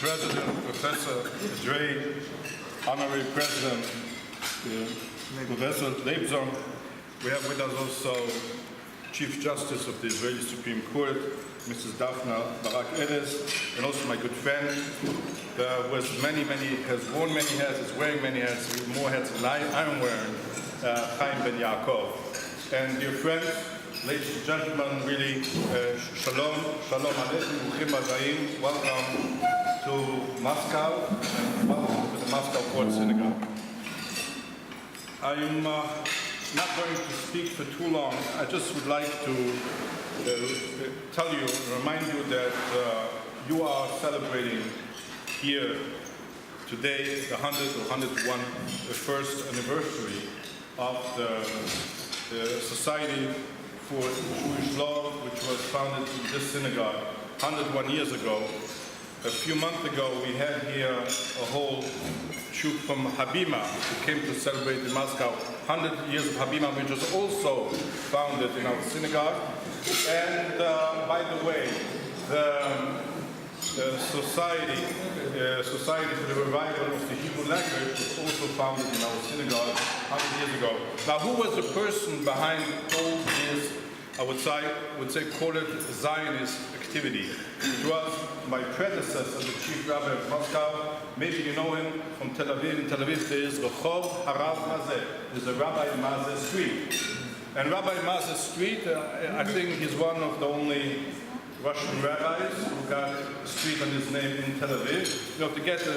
President, Professor Dre, Honorary President, Professor Leibson. We have with us also Chief Justice of the Israeli Supreme Court, Mrs. Daphna Barak-Eres, and also my good friend, who has worn many hats, is wearing many hats, with more hats than I am wearing, Chaim Ben Yaakov. And dear friends, ladies and gentlemen, really, shalom aleichem, bruchim aba'im, welcome to Moscow, and welcome to the Moscow Court Synagogue. I'm not going to speak for too long. I just would like to tell you, remind you that you are celebrating here today the 100th or 101st anniversary of the Society for Jewish Law, which was founded in this synagogue 101 years ago. A few months ago, we had here a whole shoot from Habima, who came to celebrate in Moscow 100 years of Habima, which was also founded in our synagogue. And by the way, the Society for the Revival of the Hebrew Language was also founded in our synagogue 100 years ago. Now, who was the person behind all this, I would say call it Zionist activity? It was my predecessor, the Chief Rabbi of Moscow. Maybe you know him from Tel Aviv. In Tel Aviv there is Rehov Harav Mazeh. There's a Rabbi Mazeh Street. And Rabbi Mazeh Street, I think he's one of the only Russian rabbis who got a street on his name in Tel Aviv. You know,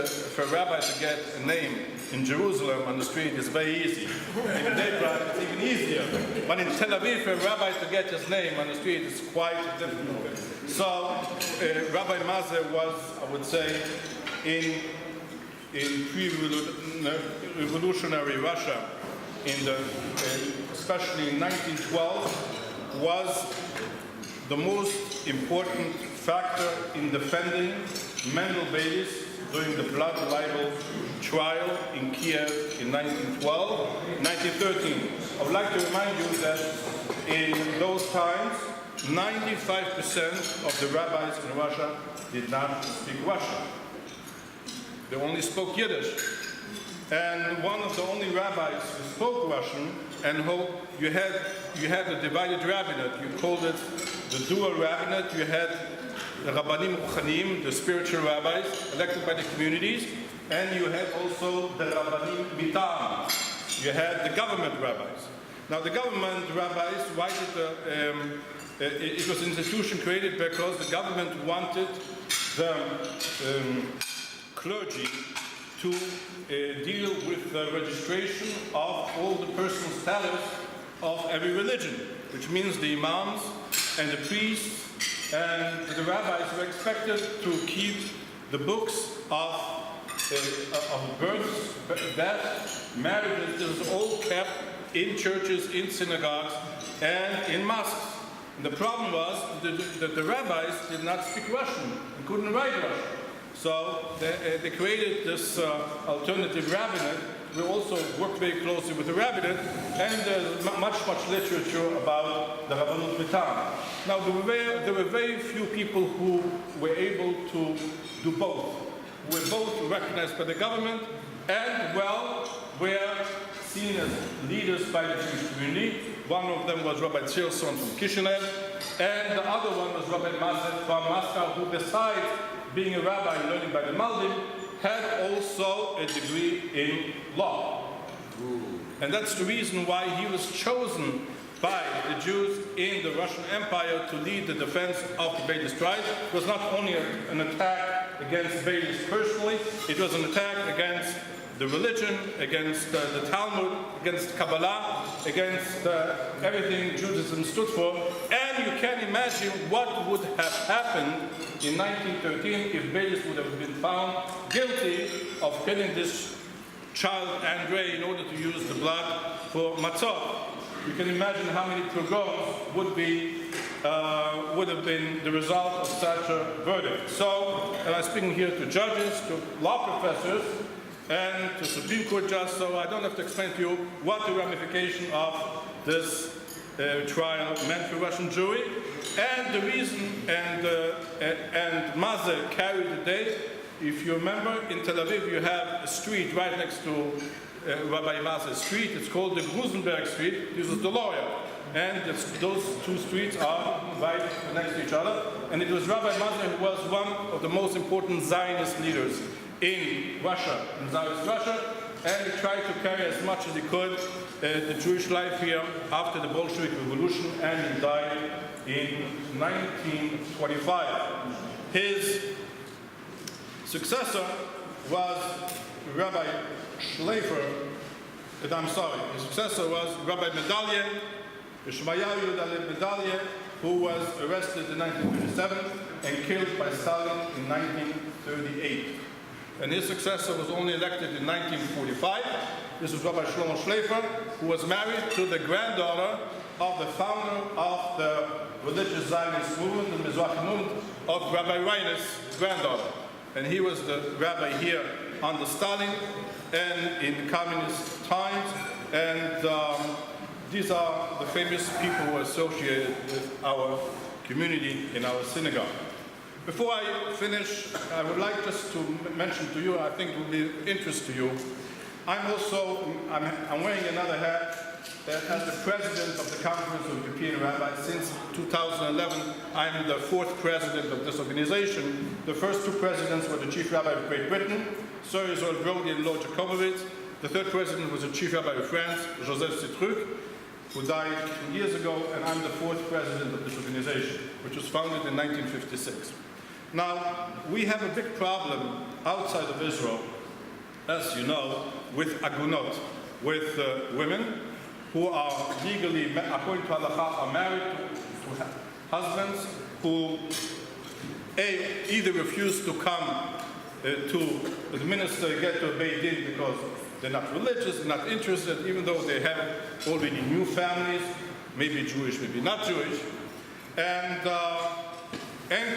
for a rabbi to get a name in Jerusalem on the street is very easy. In Hebrew, it's even easier. But in Tel Aviv, for a rabbi to get his name on the street is quite difficult. So Rabbi Mazeh was, I would say, in pre-revolutionary Russia, especially in 1912, was the most important factor in defending Mendel Baylis during the blood libel trial in Kiev in 1913. I would like to remind you that in those times, 95% of the rabbis in Russia did not speak Russian. They only spoke Yiddish. And one of the only rabbis who spoke Russian, and who you had a divided rabbinate. You called it the dual rabbinate. You had the Rabbanim Ruchanim, the spiritual rabbis elected by the communities, and you had also the Rabbanim Mitam. You had the government rabbis. Now the government rabbis, why did it was an institution created because the government wanted the clergy to deal with the registration of all the personal status of every religion, which means the imams and the priests and the rabbis were expected to keep the books of births, deaths, marriages. This was all kept in churches, in synagogues, and in mosques. And the problem was that the rabbis did not speak Russian and couldn't write Russian. So they created this alternative rabbinate. We also worked very closely with the rabbinate, and there's much literature about the Rabbanut Mitam. Now there were very few people who were able to do both. Who were both recognized by the government and were seen as leaders by the Jewish community. One of them was Rabbi Tzirson from Kishinev, and the other one was Rabbi Mazeh from Moscow, who besides being a rabbi and learning by the Maldim, had also a degree in law. And that's the reason why he was chosen by the Jews in the Russian Empire to lead the defense of the Baylis tribe. It was not only an attack against Baylis personally, it was an attack against the religion, against the Talmud, against Kabbalah, against everything Judaism stood for. And you can imagine what would have happened in 1913 if Baylis would have been found guilty of killing this child Andrei in order to use the blood for matzah. You can imagine how many pogroms would have been the result of such a verdict. So, and I'm speaking here to judges, to law professors, and to Supreme Court judges, so I don't have to explain to you what the ramification of this trial meant for Russian Jewry. And the reason, and Mazeh carried the day, if you remember, in Tel Aviv you have a street right next to Rabbi Maser's street. It's called the Grusenberg Street. This is the lawyer. And those two streets are right next to each other. And it was Rabbi Maser who was one of the most important Zionist leaders in Russia, in Zionist Russia. And he tried to carry as much as he could the Jewish life here after the Bolshevik Revolution, and he died in 1925. His successor was Rabbi Schleifer. His successor was Rabbi Medalye, Ishmael Medalye, who was arrested in 1937 and killed by Stalin in 1938. And his successor was only elected in 1945. This was Rabbi Shlomo Schleifer, who was married to the granddaughter of the founder of the religious Zionist movement, the Mizrahi movement, of Rabbi Reiner's granddaughter. And he was the rabbi here under Stalin and in communist times. And these are the famous people who are associated with our community in our synagogue. Before I finish, I would like just to mention to you, I think it will be of interest to you, I'm wearing another hat as the president of the Conference of European Rabbis. Since 2011, I'm the fourth president of this organization. The first two presidents were the chief rabbi of Great Britain, Sir Israel Brody and Lord Jacobowitz. The third president was the chief rabbi of France, Joseph Citruc, who died 2 years ago, and I'm the fourth president of this organization, which was founded in 1956. Now, we have a big problem outside of Israel, as you know, with agunot, with women who are legally, according to halacha, are married to husbands who either refuse to come to administer get to a Beit Din because they're not religious, they're not interested, even though they have already new families, maybe Jewish, maybe not Jewish. And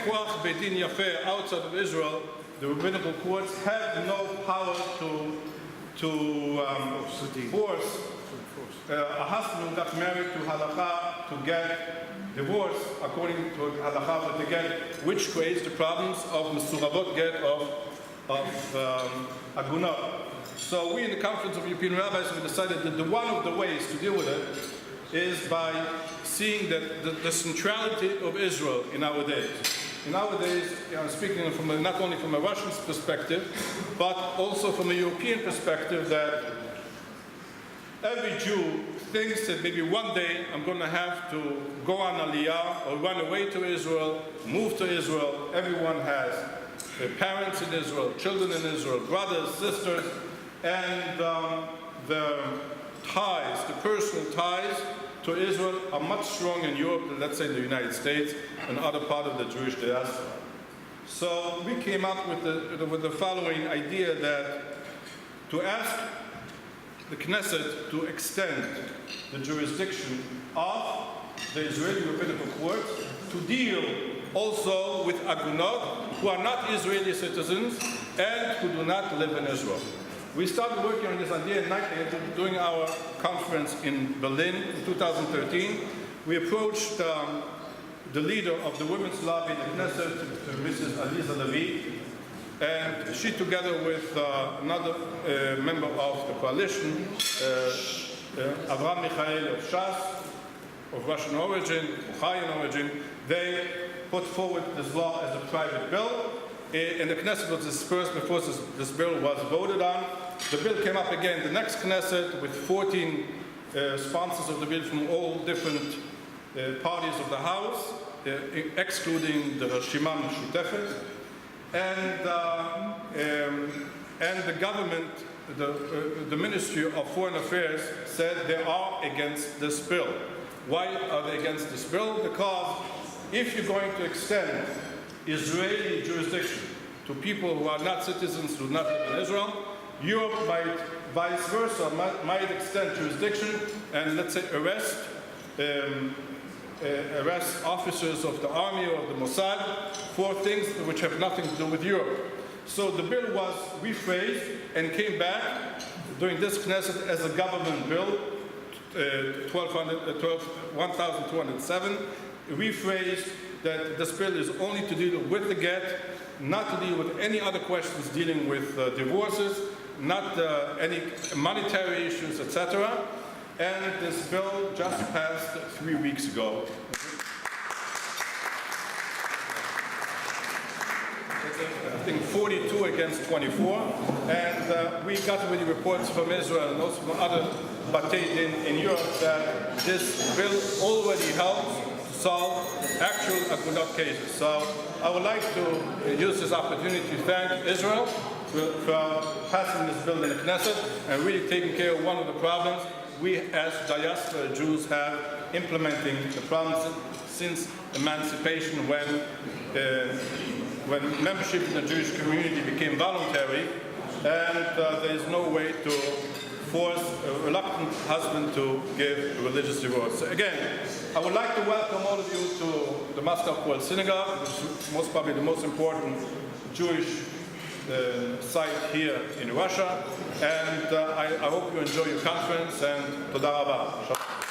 Koach Beit Din Yafeh outside of Israel, the rabbinical courts have no power to force a husband who got married to halakha to get divorce according to halakha, but they get, which creates the problems of mesurabot get of agunah. So we in the Conference of European Rabbis have decided that one of the ways to deal with it is by seeing that the centrality of Israel in our days. In our days, I'm speaking from not only from a Russian perspective, but also from a European perspective, that every Jew thinks that maybe one day I'm going to have to go on Aliyah or run away to Israel, move to Israel. Everyone has parents in Israel, children in Israel, brothers, sisters, and the ties, the personal ties to Israel are much stronger in Europe than, let's say, in the United States and other part of the Jewish diaspora. So we came up with the following idea, that to ask the Knesset to extend the jurisdiction of the Israeli rabbinical courts to deal also with agunot who are not Israeli citizens and who do not live in Israel. We started working on this idea during our conference in Berlin in 2013. We approached the leader of the women's lobby in the Knesset, Mrs. Aliza Levy, and she, together with another member of the coalition, Avraham Michael of Shas, of Russian origin, Ukrainian origin, they put forward this law as a private bill. And the Knesset was dispersed before this bill was voted on. The bill came up again the next Knesset with 14 sponsors of the bill from all different parties of the House, excluding the Shema Mishutefet. And the government, the Ministry of Foreign Affairs, said they are against this bill. Why are they against this bill? Because if you're going to extend Israeli jurisdiction to people who are not citizens, who do not live in Israel, Europe might, vice versa, might extend jurisdiction and, let's say, arrest officers of the army or the Mossad for things which have nothing to do with Europe. So the bill was rephrased and came back during this Knesset as a government bill, 1207, rephrased that this bill is only to deal with the get not to deal with any other questions dealing with divorces, not any monetary issues, etc. And this bill just passed 3 weeks ago. I think 42 against 24, and we got already reports from Israel and also from other batei din in Europe that this bill already helps to solve actual akunot cases. So I would like to use this opportunity to thank Israel for passing this bill in the Knesset and really taking care of one of the problems we as diaspora Jews have implementing the problems since emancipation when membership in the Jewish community became voluntary, and there is no way to force a reluctant husband to give a religious divorce. So again, I would like to welcome all of you to the Moscow Choral Synagogue, which is most probably the most important Jewish site here in Russia, and I hope you enjoy your conference, and toda rabba.